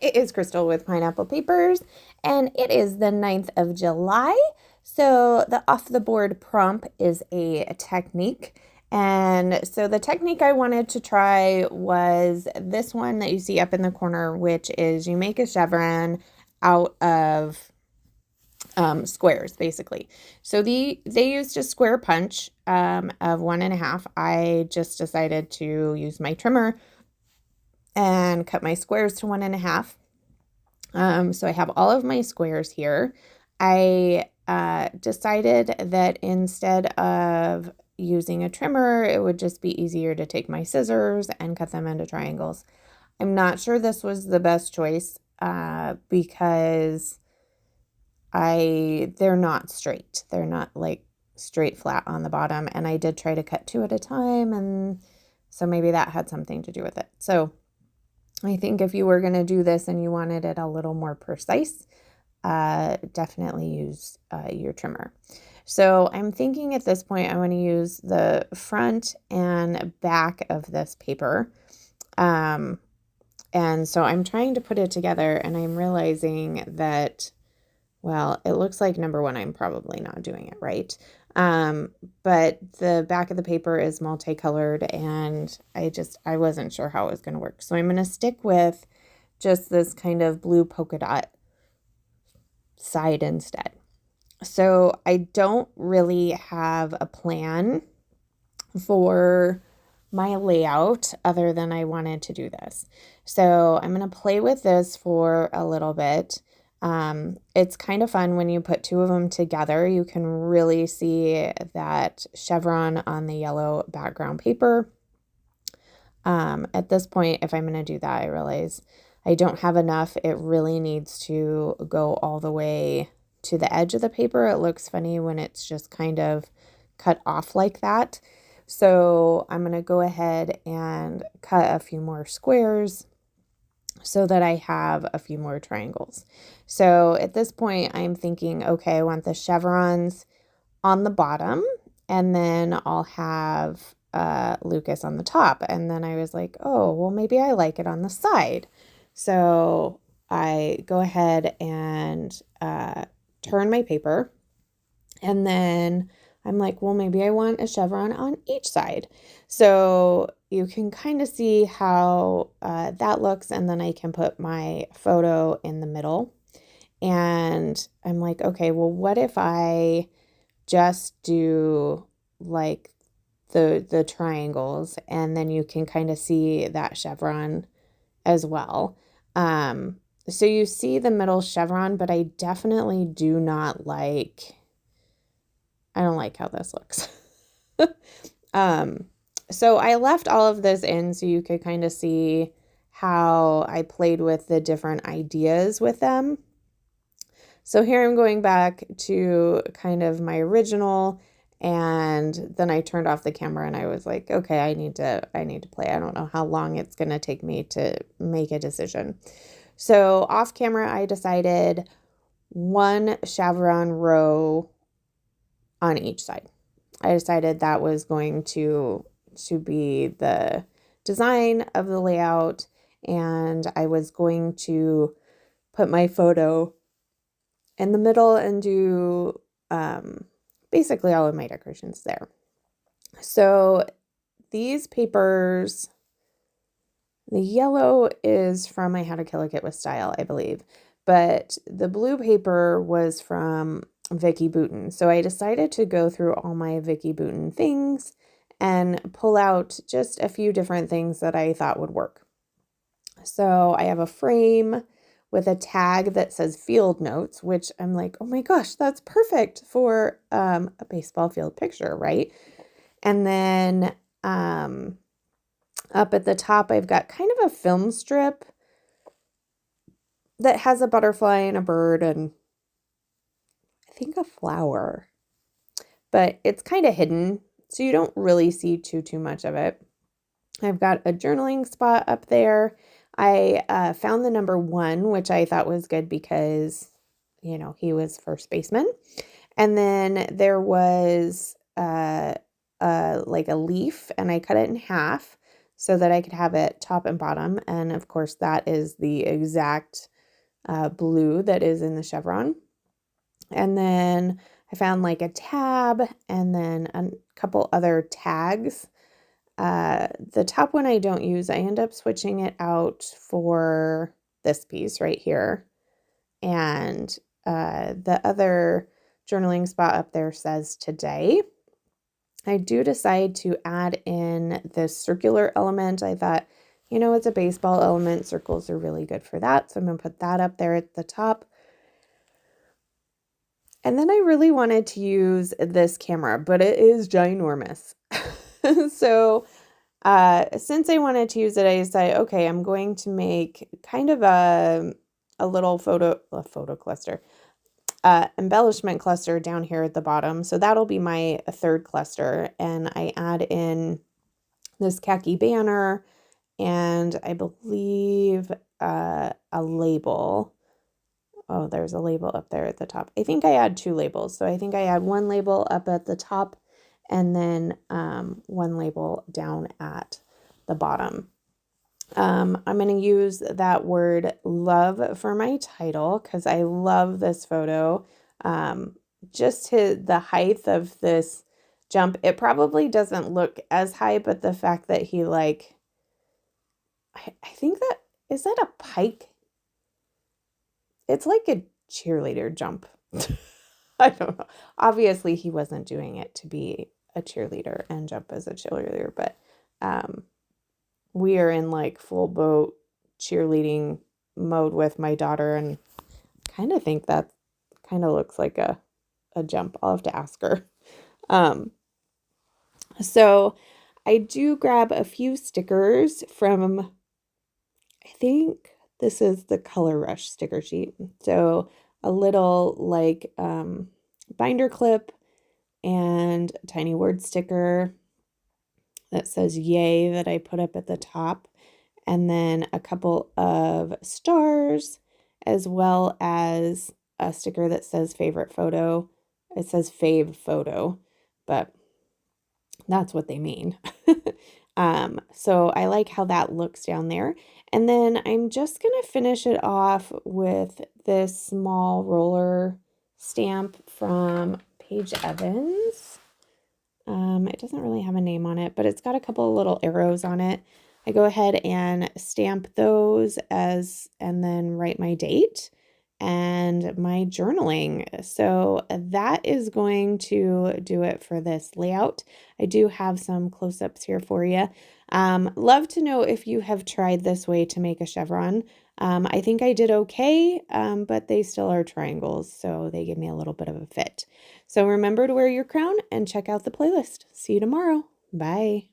It is Crystal with Pineapple Papers, and it is the 9th of July. So, the off the board prompt is a technique. And so, the technique I wanted to try was this one that you see up in the corner, which is you make a chevron out of squares, basically. So, they used a square punch of 1.5. I just decided to use my trimmer and cut my squares to 1.5. So I have all of my squares here. I decided that instead of using a trimmer, it would just be easier to take my scissors and cut them into triangles. I'm not sure this was the best choice because they're not straight. They're not like straight flat on the bottom. And I did try to cut two at a time, and so maybe that had something to do with it. So I think if you were going to do this and you wanted it a little more precise, definitely use your trimmer. So I'm thinking at this point I want to use the front and back of this paper. And so I'm trying to put it together, and I'm realizing that, well, it looks like number one, I'm probably not doing it right. But the back of the paper is multicolored, and I wasn't sure how it was going to work. So I'm going to stick with just this kind of blue polka dot side instead. So I don't really have a plan for my layout other than I wanted to do this. So I'm going to play with this for a little bit. It's kind of fun when you put two of them together. You can really see that chevron on the yellow background paper. At this point, if I'm going to do that, I realize I don't have enough. It really needs to go all the way to the edge of the paper. It looks funny when it's just kind of cut off like that. So I'm going to go ahead and cut a few more squares so that I have a few more triangles. So at this point, I'm thinking, okay, I want the chevrons on the bottom, and then I'll have Lucas on the top. And then I was like, oh, well, maybe I like it on the side. So I go ahead and turn my paper, and then I'm like, well, maybe I want a chevron on each side. So you can kind of see how that looks, and then I can put my photo in the middle. And I'm like, okay, well, what if I just do like the triangles, and then you can kind of see that chevron as well. So you see the middle chevron, but I definitely do not like, I don't like how this looks. So I left all of this in so you could kind of see how I played with the different ideas with them. So here I'm going back to kind of my original, and then I turned off the camera and I was like, okay, I need to play. I don't know how long it's going to take me to make a decision. So off camera, I decided one chevron row on each side. I decided that was going to be the design of the layout, and I was going to put my photo in the middle and do basically all of my decorations there. So these papers, the yellow is from my How to Kill a Kit with Style, I believe, but the blue paper was from Vicki Boutin. So I decided to go through all my Vicki Boutin things and pull out just a few different things that I thought would work. So I have a frame with a tag that says field notes, which I'm like, oh my gosh, that's perfect for a baseball field picture, right? And then up at the top, I've got kind of a film strip that has a butterfly and a bird and I think a flower, but it's kind of hidden, so you don't really see too much of it. I've got a journaling spot up there. I found the number 1, which I thought was good because, you know, he was first baseman. And then there was like a leaf, and I cut it in half so that I could have it top and bottom. And of course, that is the exact blue that is in the chevron. And then I found like a tab and then a couple other tags. The top one I don't use. I end up switching it out for this piece right here. And the other journaling spot up there says today. I do decide to add in this circular element. I thought, it's a baseball element. Circles are really good for that. So I'm going to put that up there at the top. And then I really wanted to use this camera, but it is ginormous. So since I wanted to use it, I decided, okay, I'm going to make kind of a little photo cluster, embellishment cluster down here at the bottom. So that'll be my third cluster. And I add in this khaki banner and I believe a label. Oh, there's a label up there at the top. I think I add 2 labels. So I think I add one label up at the top and then one label down at the bottom. I'm going to use that word love for my title because I love this photo. Just the height of this jump, it probably doesn't look as high, but the fact that he I think is that a pike? It's like a cheerleader jump. I don't know. Obviously, he wasn't doing it to be a cheerleader and jump as a cheerleader, but we are in like full boat cheerleading mode with my daughter, and kind of think that kind of looks like a jump. I'll have to ask her. So I do grab a few stickers from, I think this is the Color Rush sticker sheet. So a little like binder clip and a tiny word sticker that says yay that I put up at the top, and then a couple of stars, as well as a sticker that says favorite photo. It says fave photo, but that's what they mean. So I like how that looks down there. And then I'm just going to finish it off with this small roller stamp from Paige Evans. It doesn't really have a name on it, but it's got a couple of little arrows on it. I go ahead and stamp those and then write my date and my journaling. So that is going to do it for this layout. I do have some close-ups here for you. Love to know if you have tried this way to make a chevron. I think I did okay, but they still are triangles, so they give me a little bit of a fit. So remember to wear your crown and check out the playlist. See you tomorrow. Bye.